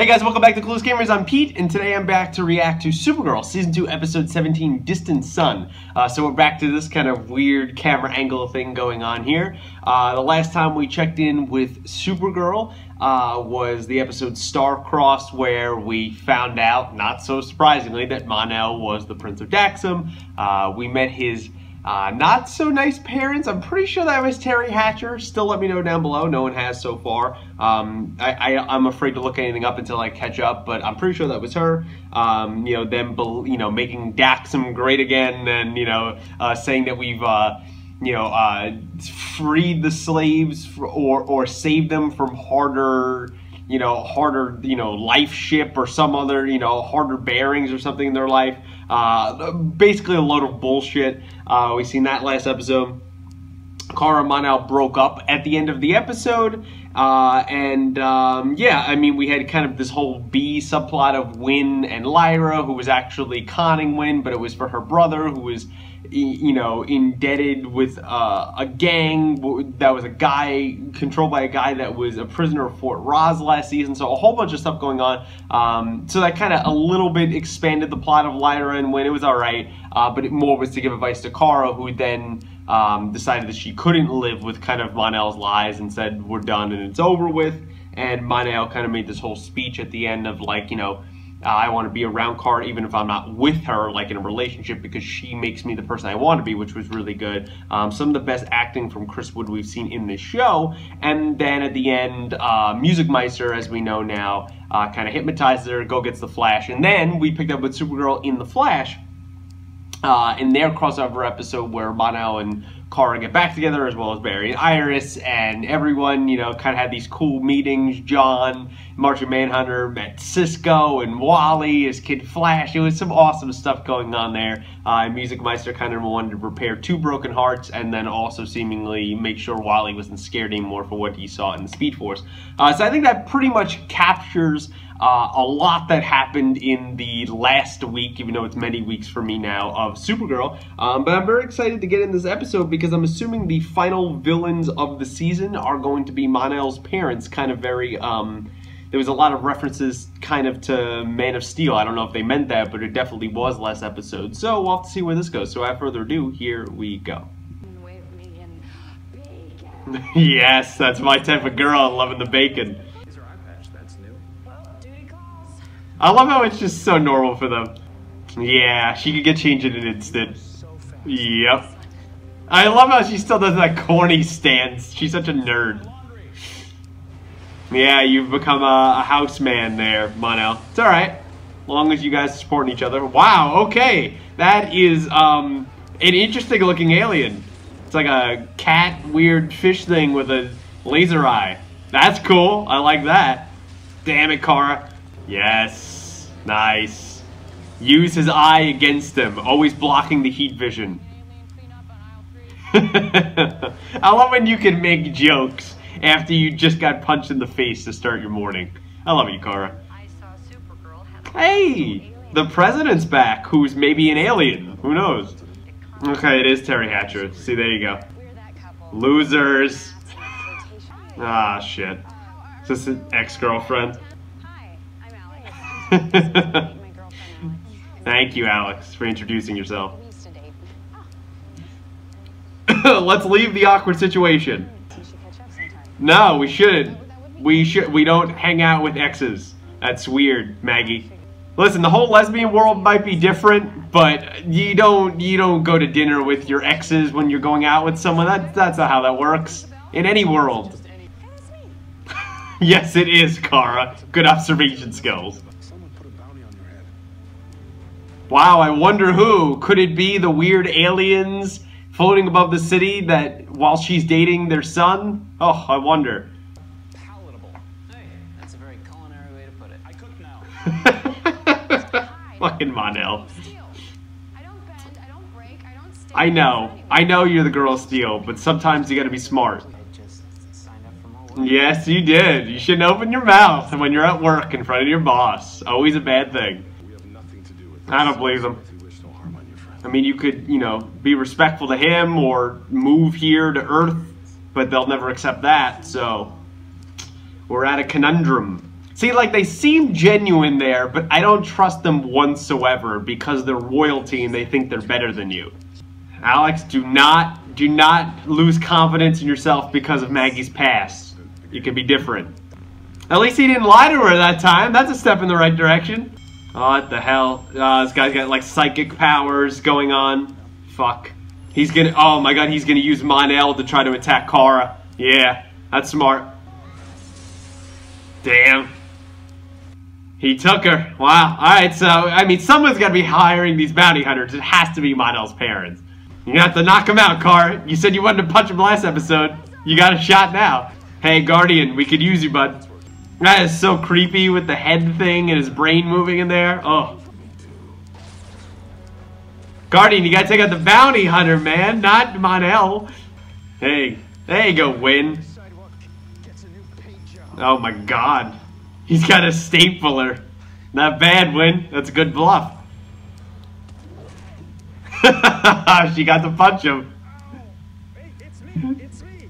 Hey guys, welcome back to Clueless Gamers. I'm Pete, and today I'm back to react to Supergirl, Season 2, Episode 17, Distant Sun. So we're back to this kind of weird camera angle thing going on here. The last time we checked in with Supergirl was the episode Star-Crossed, where we found out, not so surprisingly, that Mon-El was the Prince of Daxam. We met his not so nice parents. I'm pretty sure that was Terry Hatcher. Still let me know down below. No one has so far. I'm afraid to look anything up until I catch up, but I'm pretty sure that was her. You know, them, making Daxam great again, and saying that we've freed the slaves or saved them from harder life ship or some other, harder bearings or something in their life. Basically a load of bullshit. We seen that last episode. Kara and Mon-El broke up at the end of the episode. Yeah, I mean, we had kind of this whole B subplot of Wynn and Lyra, who was actually conning Wynn, but it was for her brother, who was, indebted with a gang that was a guy controlled by a guy that was a prisoner of Fort Roz last season. So a whole bunch of stuff going on. So that kind of a little bit expanded the plot of Lyra and Wynn. It was all right, but it more was to give advice to Kara, who then decided that she couldn't live with kind of Mon-El's lies and said, we're done and it's over with. And Mon-El kind of made this whole speech at the end of like, I want to be around Kara even if I'm not with her, like in a relationship, because she makes me the person I want to be, which was really good. Some of the best acting from Chris Wood we've seen in this show. And then at the end, Music Meister, as we know now, kind of hypnotizes her, gets the Flash. And then we picked up with Supergirl in the Flash, in their crossover episode where Mon-El and Kara get back together, as well as Barry and Iris, and everyone, kind of had these cool meetings. John, Martian Manhunter, met Cisco and Wally as Kid Flash. It was some awesome stuff going on there. Music Meister kind of wanted to repair two broken hearts, and then also seemingly make sure Wally wasn't scared anymore for what he saw in the Speed Force. So I think that pretty much captures a lot that happened in the last week, even though it's many weeks for me now, of Supergirl. But I'm very excited to get in this episode because I'm assuming the final villains of the season are going to be Mon-El's parents. Kind of very, there was a lot of references kind of to Man of Steel. I don't know if they meant that, but it definitely was last episode. So we'll have to see where this goes. So without further ado, here we go. Yes, that's my type of girl, loving the bacon. I love how it's just so normal for them. Yeah, she could get changed in an instant. Yep. I love how she still does that corny stance. She's such a nerd. Yeah, you've become a house man there, Mon-El. It's alright. As long as you guys are supporting each other. Wow, okay. That is an interesting looking alien. It's like a cat weird fish thing with a laser eye. That's cool. I like that. Damn it, Kara. Yes, nice. Use his eye against him, always blocking the heat vision. I love when you can make jokes after you just got punched in the face to start your morning. I love you, Kara. Hey, the president's back, who's maybe an alien. Who knows? Okay, it is Terry Hatcher. See, there you go. Losers. Ah, shit. Is this an ex-girlfriend? Thank you, Alex, for introducing yourself. Let's leave the awkward situation. No, we shouldn't. We don't hang out with exes. That's weird, Maggie. Listen, the whole lesbian world might be different, but you don't go to dinner with your exes when you're going out with someone. That's not how that works in any world. Yes, it is, Kara. Good observation skills. Wow, I wonder who. Could it be the weird aliens floating above the city that while she's dating their son? Oh, I wonder. Palatable. Hey, that's a very culinary way to put it. I cook now. Fucking Mon-El. I don't bend, I don't break, I don't stay. I know you're the girl of steel, but sometimes you gotta be smart. I just signed up for more work. Yes, you did. You shouldn't open your mouth when you're at work in front of your boss. Always a bad thing. I don't believe them. I mean, you could, be respectful to him or move here to Earth, but they'll never accept that, so we're at a conundrum. See, like, they seem genuine there, but I don't trust them whatsoever because they're royalty and they think they're better than you. Alex, do not lose confidence in yourself because of Maggie's past. You can be different. At least he didn't lie to her that time. That's a step in the right direction. Oh, what the hell? This guy's got, like, psychic powers going on. Fuck. He's gonna... Oh, my God. He's gonna use Mon-El to try to attack Kara. Yeah, that's smart. Damn. He took her. Wow. Alright, so, I mean, someone's gotta be hiring these bounty hunters. It has to be Mon-El's parents. You have to knock him out, Kara. You said you wanted to punch him last episode. You got a shot now. Hey, Guardian, we could use you, bud. That is so creepy with the head thing and his brain moving in there. Oh. Guardian, you gotta take out the bounty hunter, man, not Mon-El. Hey, there you go, Win. Oh my God. He's got a stapler. Not bad, Win. That's a good bluff. She got to punch him. It's me.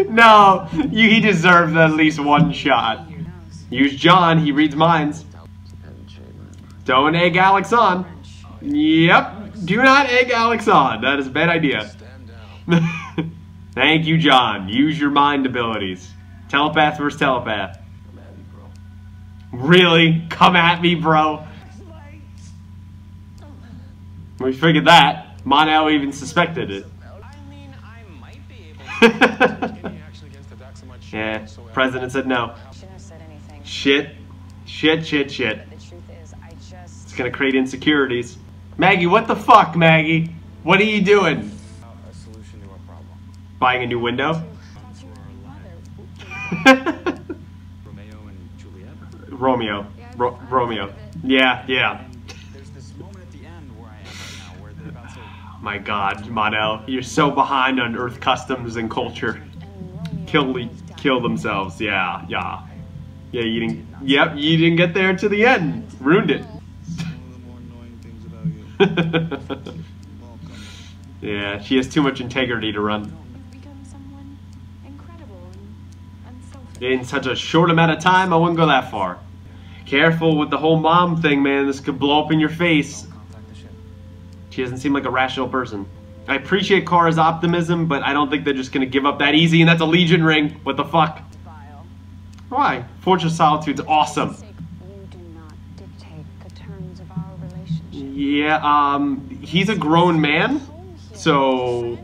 No, he deserved at least one shot. Use John, he reads minds. Don't egg Alex on. Yep, do not egg Alex on. That is a bad idea. Thank you, John. Use your mind abilities. Telepath versus telepath. Really? Come at me, bro. We figured that. Mon-El even suspected it. I mean, I might be able to. Yeah, President said no. Shouldn't have said anything. Shit. But the truth is, It's gonna create insecurities. Maggie, what the fuck, Maggie? What are you doing? A solution to our problem. Buying a new window? Romeo and Juliet. Romeo. Romeo. Yeah. There's this moment at the end where I am right now where they're about to... My God, Mon-El, you're so behind on Earth customs and culture. Kill themselves. Yeah, you didn't. Yep, you didn't get there to the end. Ruined it. Yeah, she has too much integrity to run. become someone incredible and unselfish. In such a short amount of time, I wouldn't go that far. Careful with the whole mom thing, man. This could blow up in your face. She doesn't seem like a rational person. I appreciate Kara's optimism, but I don't think they're just gonna give up that easy, and that's a Legion ring. What the fuck? Why? Fortress Solitude's awesome. You do not dictate the terms of our relationship. Yeah, he's a grown man, so...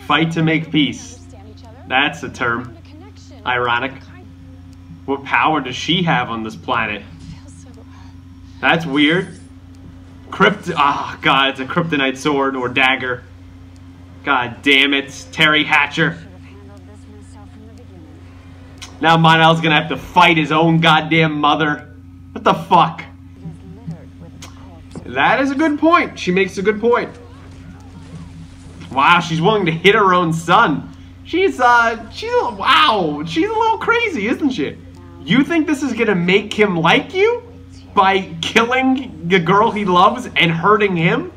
Fight to make peace. That's a term. Ironic. What power does she have on this planet? That's weird. Oh God, it's a kryptonite sword or dagger. God damn it, Terry Hatcher. Now Mon-El's gonna have to fight his own goddamn mother. What the fuck? That is a good point. She makes a good point. Wow, she's willing to hit her own son. She's a little crazy, isn't she? You think this is gonna make him like you? By killing the girl he loves and hurting him?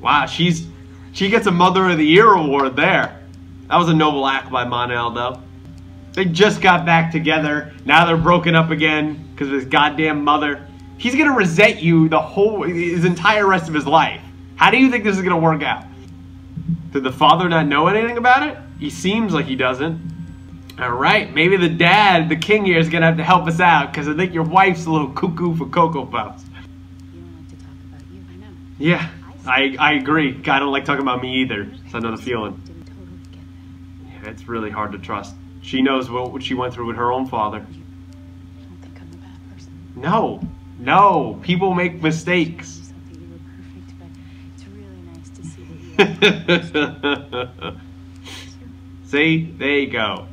Wow, she gets a Mother of the Year award there. That was a noble act by Mon-El, though. They just got back together. Now they're broken up again because of his goddamn mother. He's gonna resent you his entire rest of his life. How do you think this is gonna work out? Did the father not know anything about it? He seems like he doesn't. Alright, maybe the dad, the king here, is gonna have to help us out, because I think your wife's a little cuckoo for Cocoa Puffs. You don't like to talk about you, I know. Yeah, I agree. I don't like talking about me either, so I know the feeling. Didn't totally get that. Yeah, it's really hard to trust. She knows what she went through with her own father. I don't think I'm a bad person. No, people make mistakes. You were perfect, but it's really nice to see that you See, there you go.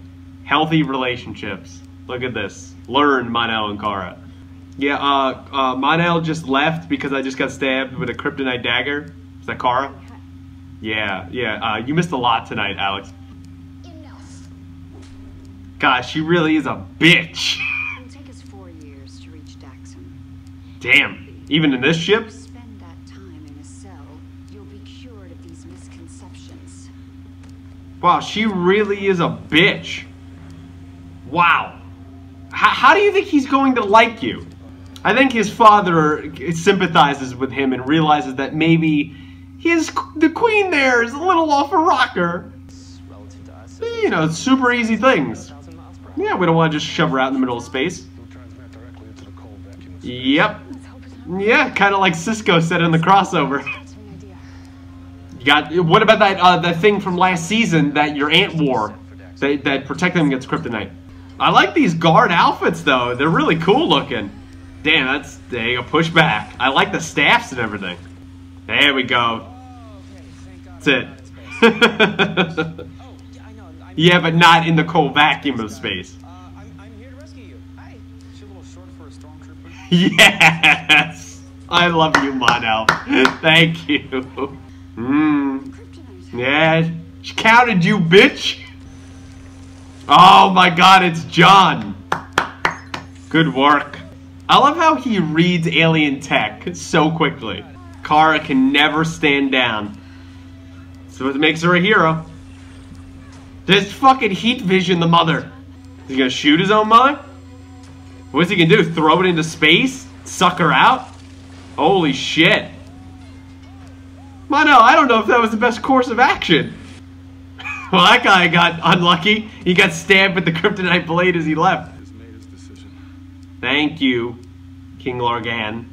Healthy relationships. Look at this. Learn, Mon-El and Kara. Yeah, Mon-El just left because I just got stabbed with a kryptonite dagger. Is that Kara? Yeah. You missed a lot tonight, Alex. Enough. Gosh, she really is a bitch. It'll take us 4 years to reach Daxon. Damn. Even in this ship? Spend that time in a cell, you'll be cured of these misconceptions. Wow, she really is a bitch. Wow. How do you think he's going to like you? I think his father sympathizes with him and realizes that maybe the queen there is a little off a rocker. You know, super easy things. Yeah, we don't want to just shove her out in the middle of space. Yep. Yeah, kind of like Cisco said in the crossover. You got. What about that thing from last season that your aunt wore that protected them against kryptonite? I like these guard outfits though. They're really cool looking. Damn, there you go. Push back. I like the staffs and everything. There we go. That's it. Yeah, but not in the cold vacuum of space. I'm here to rescue you. Hi. She's a little short for a stormtrooper. Yes! I love you, Mono. Thank you. Yeah, she counted you, bitch. Oh my god, it's John. Good work. I love how he reads alien tech so quickly. Kara can never stand down. So it makes her a hero. This fucking heat vision, the mother. Is he gonna shoot his own mother? What's he gonna do? Throw it into space? Suck her out? Holy shit. Mono, I don't know if that was the best course of action. Well, that guy got unlucky. He got stabbed with the kryptonite blade as he left. Thank you, King Largan.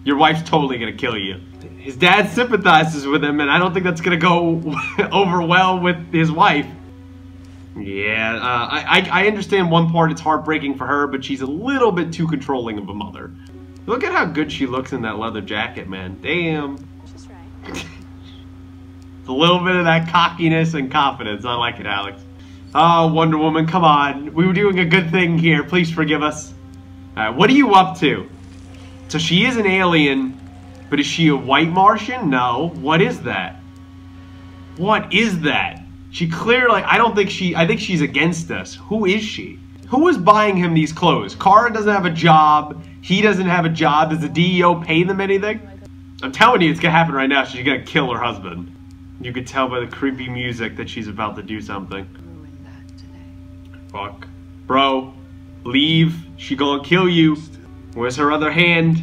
Your wife's totally gonna kill you. His dad sympathizes with him, and I don't think that's gonna go over well with his wife. Yeah, I understand one part, it's heartbreaking for her, but she's a little bit too controlling of a mother. Look at how good she looks in that leather jacket, man. Damn. She's right. It's a little bit of that cockiness and confidence. I like it, Alex. Oh, Wonder Woman, come on. We were doing a good thing here. Please forgive us. Alright, what are you up to? So she is an alien, but is she a white Martian? No. What is that? What is that? She clearly, I think she's against us. Who is she? Who is buying him these clothes? Kara doesn't have a job. He doesn't have a job. Does the DEO pay them anything? I'm telling you, it's gonna happen right now. She's gonna kill her husband. You could tell by the creepy music that she's about to do something. Fuck. Bro, leave. She gonna kill you. Where's her other hand?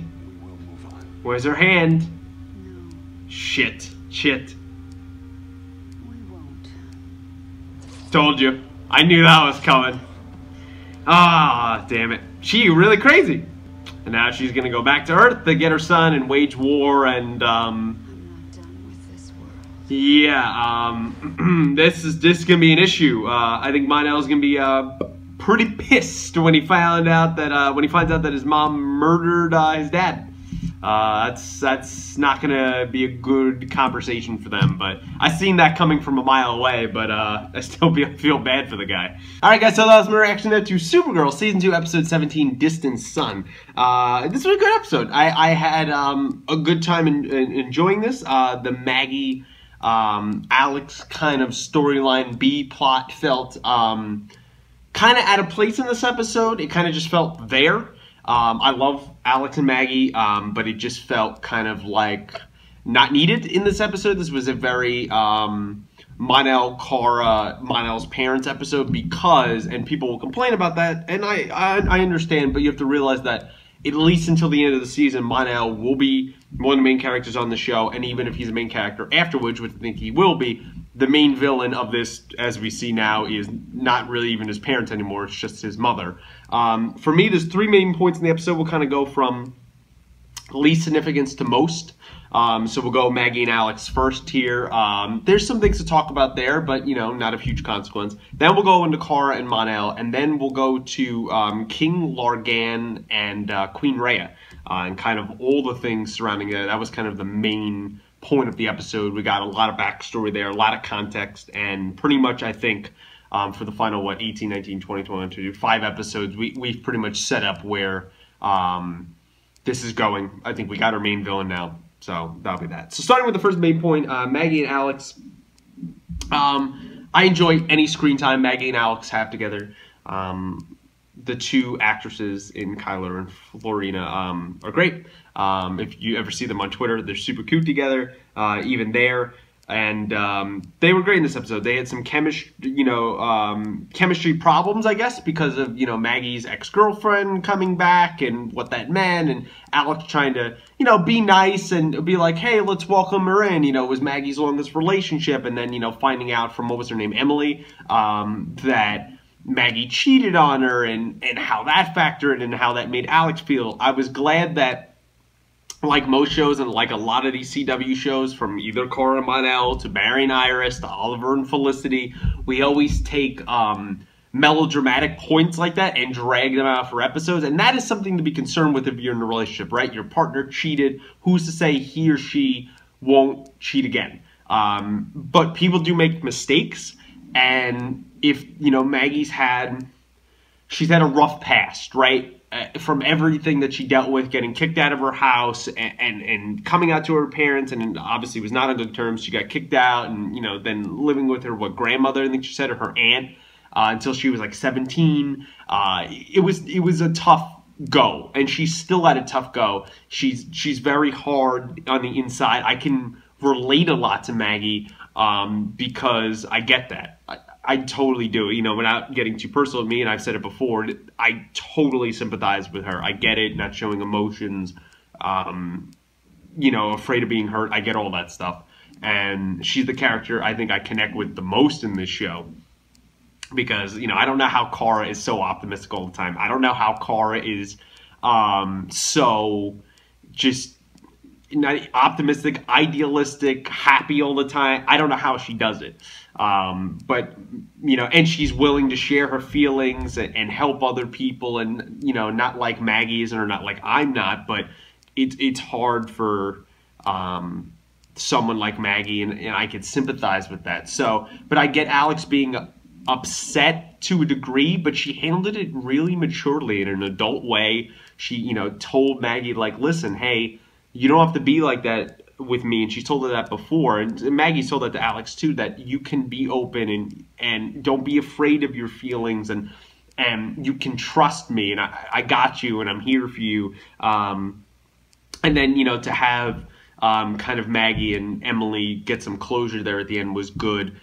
Where's her hand? No, Shit. Shit. we won't. Told you. I knew that was coming. Ah, damn it. She really crazy. And now she's gonna go back to Earth to get her son and wage war and, I'm not done with this world. yeah, this is gonna be an issue. I think Monel's gonna be, pretty pissed when he finds out that his mom murdered, his dad. That's not gonna be a good conversation for them, but I seen that coming from a mile away, but I still feel bad for the guy. Alright guys, so that was my reaction there to Supergirl Season 2, Episode 17, Distant Sun. This was a good episode. I had a good time enjoying this. The Maggie, Alex kind of storyline B-plot felt kind of out of place in this episode. It kind of just felt there. I love Alex and Maggie, but it just felt kind of like not needed in this episode. This was a very Monel, Kara, Monel's parents episode because, and people will complain about that, and I understand, but you have to realize that at least until the end of the season, Monel will be one of the main characters on the show, and even if he's a main character afterwards, which I think he will be, the main villain of this, as we see now, is not really even his parents anymore, it's just his mother. For me, there's three main points in the episode. We'll kind of go from least significance to most. So we'll go Maggie and Alex first here. There's some things to talk about there, but, you know, not of huge consequence. Then we'll go into Kara and Mon-El, and then we'll go to King Largan and Queen Rhea, and kind of all the things surrounding it. That was kind of the main point of the episode. We got a lot of backstory there, a lot of context, and pretty much, I think, for the final, 18, 19, 20, 21, 5 episodes, we've pretty much set up where this is going. I think we got our main villain now. So that'll be that. So starting with the first main point, Maggie and Alex. I enjoy any screen time Maggie and Alex have together. The two actresses in Kyler and Florina are great. If you ever see them on Twitter, they're super cute together. Even there, And they were great in this episode. They had some chemistry problems, I guess, because of, Maggie's ex-girlfriend coming back and what that meant, and Alex trying to, be nice and be like, hey, let's welcome her in. It was Maggie's longest relationship, and then, finding out from, what was her name, Emily, that Maggie cheated on her, and how that factored and how that made Alex feel. I was glad that, like most shows and like a lot of these CW shows, from either Cora Mon-El to Barry and Iris to Oliver and Felicity, we always take melodramatic points like that and drag them out for episodes. And that is something to be concerned with if you're in a relationship, right? Your partner cheated. Who's to say he or she won't cheat again? But people do make mistakes. And if, she's had a rough past, right? From everything that she dealt with, getting kicked out of her house and coming out to her parents, and obviously was not on good terms. She got kicked out, and then living with her grandmother, I think she said, or her aunt, until she was like 17. It was a tough go, and she's still at a tough go. She's very hard on the inside. I can relate a lot to Maggie because I get that. I totally do. Without getting too personal with me, and I've said it before, I totally sympathize with her. I get it, not showing emotions, afraid of being hurt. I get all that stuff. And she's the character I think I connect with the most in this show. Because, I don't know how Kara is so optimistic all the time. I don't know how Kara is so just not optimistic, idealistic, happy all the time. I don't know how she does it. But, and she's willing to share her feelings and help other people, and, not like Maggie isn't, or not like I'm not, but it's hard for someone like Maggie, and I can sympathize with that. So, but I get Alex being upset to a degree, but she handled it really maturely in an adult way. She, told Maggie, like, listen, hey, you don't have to be like that with me. And she's told her that before. And Maggie's told that to Alex too, that you can be open and don't be afraid of your feelings, and you can trust me, and I got you, and I'm here for you. And then, to have kind of Maggie and Emily get some closure there at the end was good.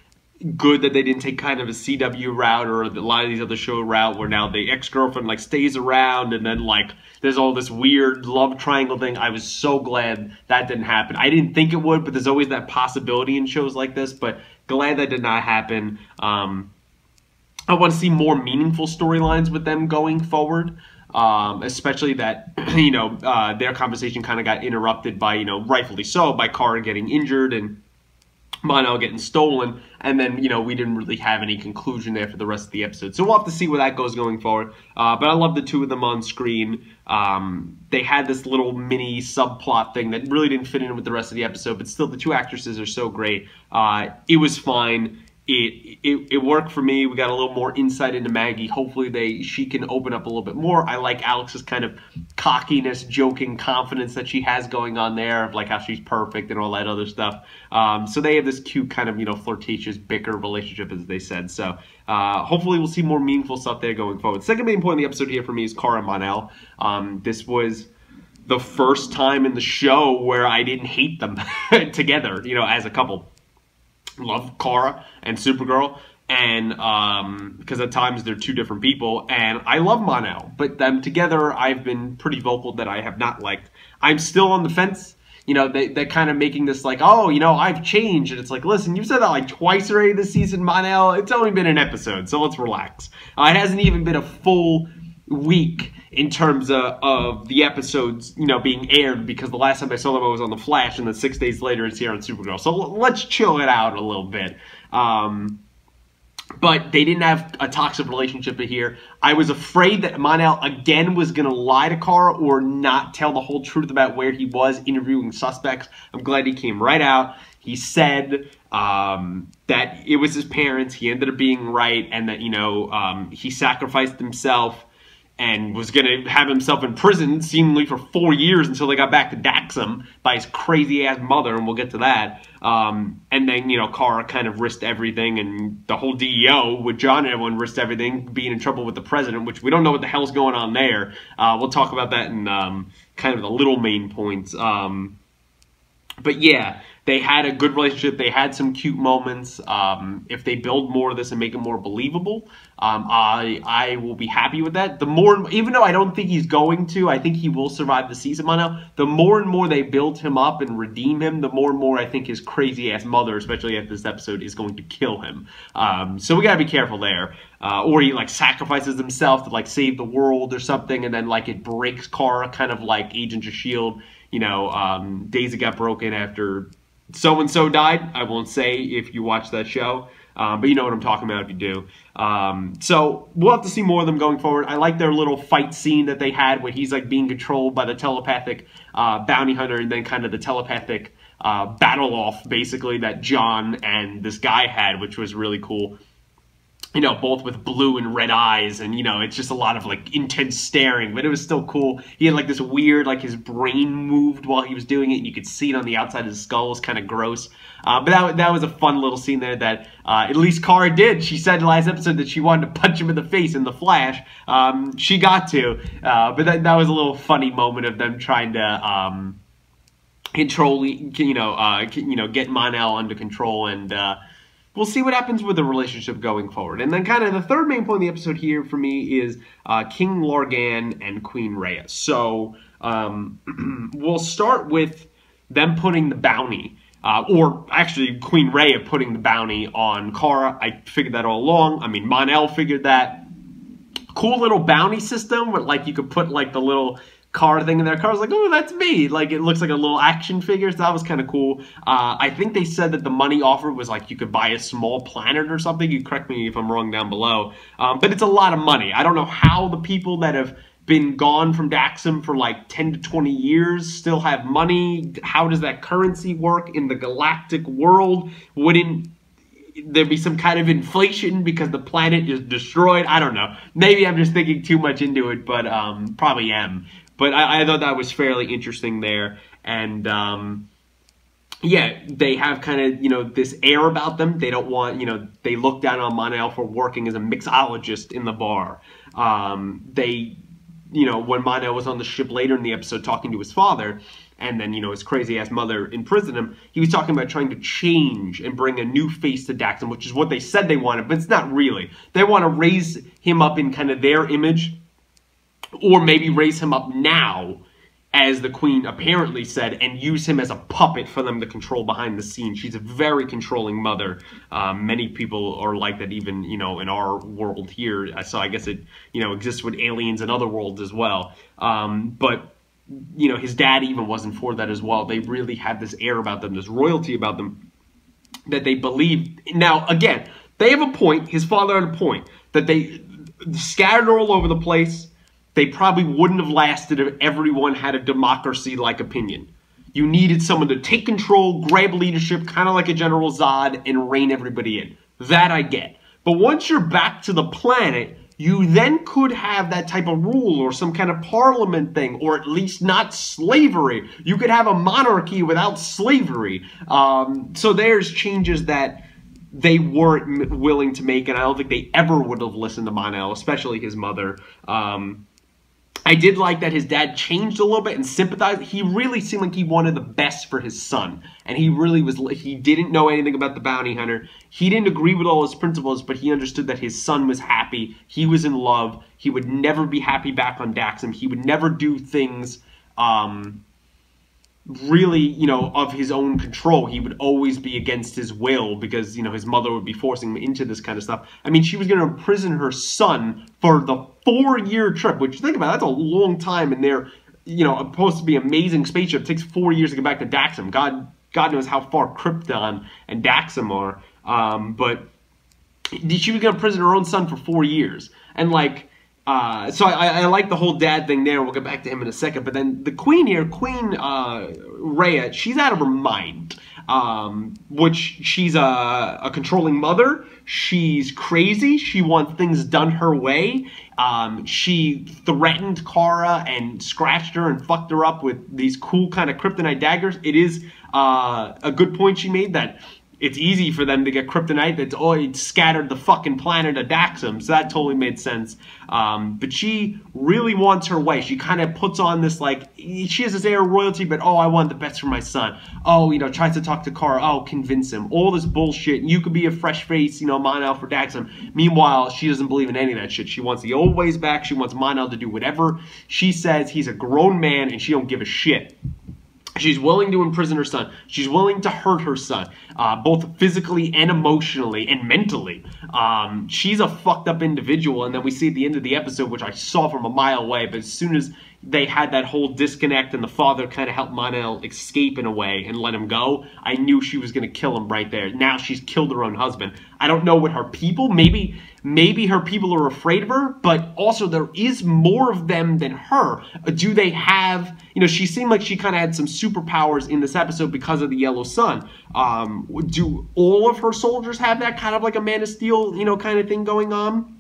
Good that they didn't take kind of a CW route or a lot of these other show route where now the ex-girlfriend like stays around, and then like there's all this weird love triangle thing. I was so glad that didn't happen. I didn't think it would, but there's always that possibility in shows like this, but glad that did not happen. I want to see more meaningful storylines with them going forward. Especially that, their conversation kind of got interrupted by, rightfully so, by Kara getting injured and Mon-El getting stolen, and then, we didn't really have any conclusion there for the rest of the episode. So we'll have to see where that goes going forward. But I love the two of them on screen. They had this little mini subplot thing that really didn't fit in with the rest of the episode, but still the two actresses are so great. It was fine. It worked for me. We got a little more insight into Maggie. Hopefully she can open up a little bit more. I like Alex's kind of cockiness, joking confidence that she has going on there, of like how she's perfect and all that other stuff. So they have this cute kind of, flirtatious bicker relationship, as they said. So hopefully we'll see more meaningful stuff there going forward. Second main point of the episode here for me is Kara and Mon-El. This was the first time in the show where I didn't hate them together, as a couple. Love Kara and Supergirl, and because at times they're two different people, and I love Mon-El, but them together I've been pretty vocal that I have not liked. I'm still on the fence. They're kind of making this like, oh, I've changed, and it's like, listen, you've said that like twice already this season, Mon-El. It's only been an episode, so let's relax. It hasn't even been a full week in terms of the episodes, being aired, because the last time I saw them I was on The Flash, and then 6 days later it's here on Supergirl. So let's chill it out a little bit. But they didn't have a toxic relationship here. I was afraid that Mon-El again was going to lie to Kara or not tell the whole truth about where he was interviewing suspects. I'm glad he came right out. He said that it was his parents. He ended up being right, and that, he sacrificed himself and was going to have himself in prison seemingly for 4 years until they got back to Daxam by his crazy-ass mother, and we'll get to that. And then, Kara kind of risked everything, and the whole DEO with John and everyone risked everything, being in trouble with the president, which we don't know what the hell's going on there. We'll talk about that in kind of the little main points. But yeah, they had a good relationship. They had some cute moments. If they build more of this and make it more believable, I will be happy with that. The more, even though I don't think he's going to, I think he will survive the season by now. The more and more they build him up and redeem him, the more and more I think his crazy ass mother, especially at this episode, is going to kill him. So we gotta be careful there. Or he like sacrifices himself to like save the world or something, and then like it breaks Kara, kind of like Agents of S.H.I.E.L.D. You know, days that got broken after so-and-so died. I won't say if you watch that show, but you know what I'm talking about if you do. So we'll have to see more of them going forward. I like their little fight scene that they had where he's like being controlled by the telepathic bounty hunter, and then kind of the telepathic battle off basically that John and this guy had, which was really cool. You know, both with blue and red eyes, and, you know, it's just a lot of, like, intense staring, but it was still cool. He had, like, this weird, like, his brain moved while he was doing it, and you could see it on the outside of his skull. It was kind of gross. But that was a fun little scene there that at least Kara did. She said in the last episode that she wanted to punch him in the face in the Flash. She got to. But that was a little funny moment of them trying to control, get Mon-El under control, and we'll see what happens with the relationship going forward. And then kind of the third main point of the episode here for me is King Lorgan and Queen Rhea. So we'll start with them putting the bounty, or actually Queen Rhea putting the bounty on Kara. I figured that all along. I mean, Mon-El figured that. Cool little bounty system where like you could put like the little car thing in there. Car's like, oh, that's me. Like, it looks like a little action figure, so that was kind of cool. I think they said that the money offered was like you could buy a small planet or something. You correct me if I'm wrong down below. But it's a lot of money. I don't know how the people that have been gone from Daxam for like 10 to 20 years still have money. How does that currency work in the galactic world? Wouldn't there be some kind of inflation because the planet is destroyed? I don't know. Maybe I'm just thinking too much into it, but probably am. But I thought that was fairly interesting there. And, yeah, they have kind of, you know, this air about them. They don't want, you know, they look down on Mon-El for working as a mixologist in the bar. They, you know, when Mon-El was on the ship later in the episode talking to his father, and then, you know, his crazy-ass mother imprisoned him, he was talking about trying to change and bring a new face to Daxam, which is what they said they wanted, but it's not really. They want to raise him up in kind of their image, or maybe raise him up now, as the Queen apparently said, and use him as a puppet for them to control behind the scenes. She's a very controlling mother. Many people are like that even, you know, in our world here. So I guess it, you know, exists with aliens and other worlds as well. But, you know, his dad even wasn't for that as well. They really had this air about them, this royalty about them, that they believe. Now, again, they have a point. His father had a point. That they scattered all over the place. They probably wouldn't have lasted if everyone had a democracy-like opinion. You needed someone to take control, grab leadership, kind of like a General Zod, and rein everybody in. That I get. But once you're back to the planet, you then could have that type of rule or some kind of parliament thing, or at least not slavery. You could have a monarchy without slavery. So there's changes that they weren't willing to make, and I don't think they ever would have listened to Mon-El, especially his mother. I did like that his dad changed a little bit and sympathized. He really seemed like he wanted the best for his son. And he really was, he didn't know anything about the bounty hunter. He didn't agree with all his principles, but he understood that his son was happy. He was in love. He would never be happy back on Daxam. He would never do things really, you know, of his own control. He would always be against his will because, you know, his mother would be forcing him into this kind of stuff. I mean, she was going to imprison her son for the 4-year trip, which, think about it, that's a long time, and they're, you know, supposed to be amazing spaceship. It takes 4 years to get back to Daxam. God knows how far Krypton and Daxam are. But she was going to imprison her own son for 4 years. And, like, so I like the whole dad thing there. We'll get back to him in a second. But then the Queen here, Queen Rhea, she's out of her mind. Which she's a controlling mother. She's crazy. She wants things done her way. She threatened Kara and scratched her and fucked her up with these cool kind of kryptonite daggers. It is a good point she made that it's easy for them to get kryptonite that's it scattered the fucking planet of Daxam, so that totally made sense. But she really wants her way. She kind of puts on this, like, she has this air of royalty, but I want the best for my son. Tries to talk to Kara, convince him. All this bullshit. You could be a fresh face, Mon-El for Daxam. Meanwhile, she doesn't believe in any of that shit. She wants the old ways back. She wants Mon-El to do whatever she says. He's a grown man, and she don't give a shit. She's willing to imprison her son. She's willing to hurt her son, both physically and emotionally and mentally. She's a fucked up individual, and then we see at the end of the episode, which I saw from a mile away, but as soon as they had that whole disconnect and the father kind of helped Mon-El escape in a way and let him go, I knew she was going to kill him right there. Now she's killed her own husband. I don't know what her people, maybe her people are afraid of her, but also there is more of them than her. Do they have, she seemed like she kind of had some superpowers in this episode because of the yellow sun. Do all of her soldiers have that kind of like a Man of Steel, kind of thing going on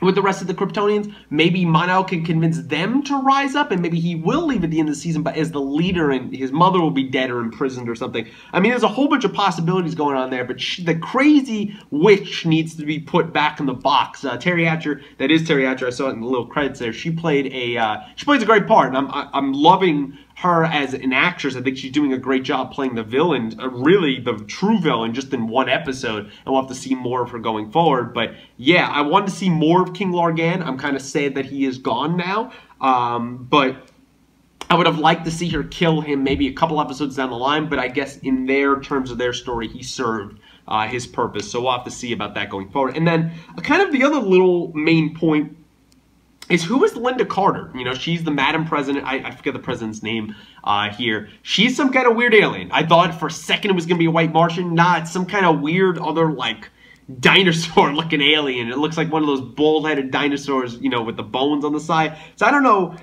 with the rest of the Kryptonians? Maybe Mon-El can convince them to rise up, and maybe he will leave at the end of the season, but as the leader, and his mother will be dead or imprisoned or something. I mean, there's a whole bunch of possibilities going on there, but the crazy witch needs to be put back in the box. Terry Hatcher, that is Terry Hatcher, I saw it in the little credits there. She plays a great part, and I'm loving her as an actress. I think she's doing a great job playing the villain, really the true villain, just in one episode, and we'll have to see more of her going forward. But yeah, I wanted to see more of King Largan. I'm kind of sad that he is gone now, but I would have liked to see her kill him maybe a couple episodes down the line, but I guess in their terms of their story, he served his purpose, so we'll have to see about that going forward. And then kind of the other little main point is, who is Linda Carter? She's the Madam President. I forget the president's name here. She's some kind of weird alien. I thought for a second it was going to be a white Martian. Nah, it's some kind of weird other, like, dinosaur-looking alien. It looks like one of those bald-headed dinosaurs, with the bones on the side. So I don't know.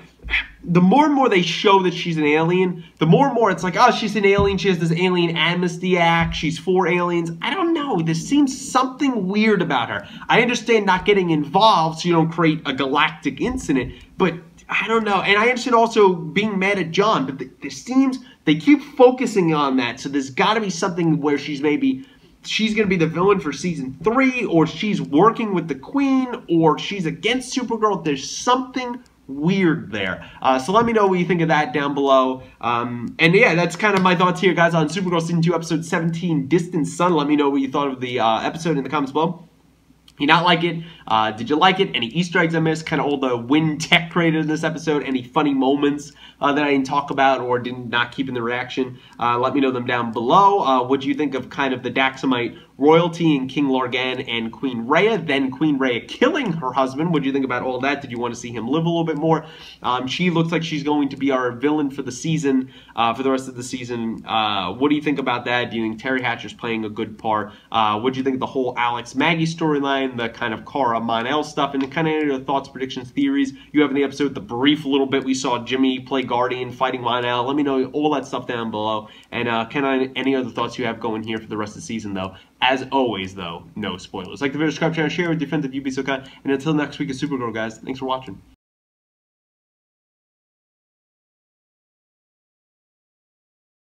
The more and more they show that she's an alien, the more and more it's like, she's an alien. She has this Alien Amnesty Act. She's for aliens. I don't know. There seems something weird about her. I understand not getting involved so you don't create a galactic incident, but I don't know. And I understand also being mad at John, but there seems they keep focusing on that. So there's got to be something where she's going to be the villain for season 3, or she's working with the Queen, or she's against Supergirl. There's something weird there. So let me know what you think of that down below. And yeah, that's kind of my thoughts here, guys, on Supergirl Season 2, Episode 17, Distant Sun. Let me know what you thought of the episode in the comments below. Did you not like it? Did you like it? Any Easter eggs I missed? Kind of all the Win Tech created in this episode? Any funny moments that I didn't talk about or did not keep in the reaction? Let me know them down below. What do you think of kind of the Daxamite royalty in King Largan and Queen Rhea? Then Queen Rhea killing her husband. What do you think about all that? Did you want to see him live a little bit more? She looks like she's going to be our villain for the season, for the rest of the season. What do you think about that? Do you think Terry Hatcher's playing a good part? What do you think of the whole Alex Maggie storyline, the kind of Kara Mon-El stuff, and kind of any of the thoughts, predictions, theories you have in the episode, the brief little bit we saw Jimmy play Guardian fighting Mon-El? Let me know all that stuff down below. And any other thoughts you have going here for the rest of the season, though. As always, though, no spoilers. Like the video, subscribe, channel, share with your friends if you'd be so kind. And until next week of Supergirl, guys, thanks for watching.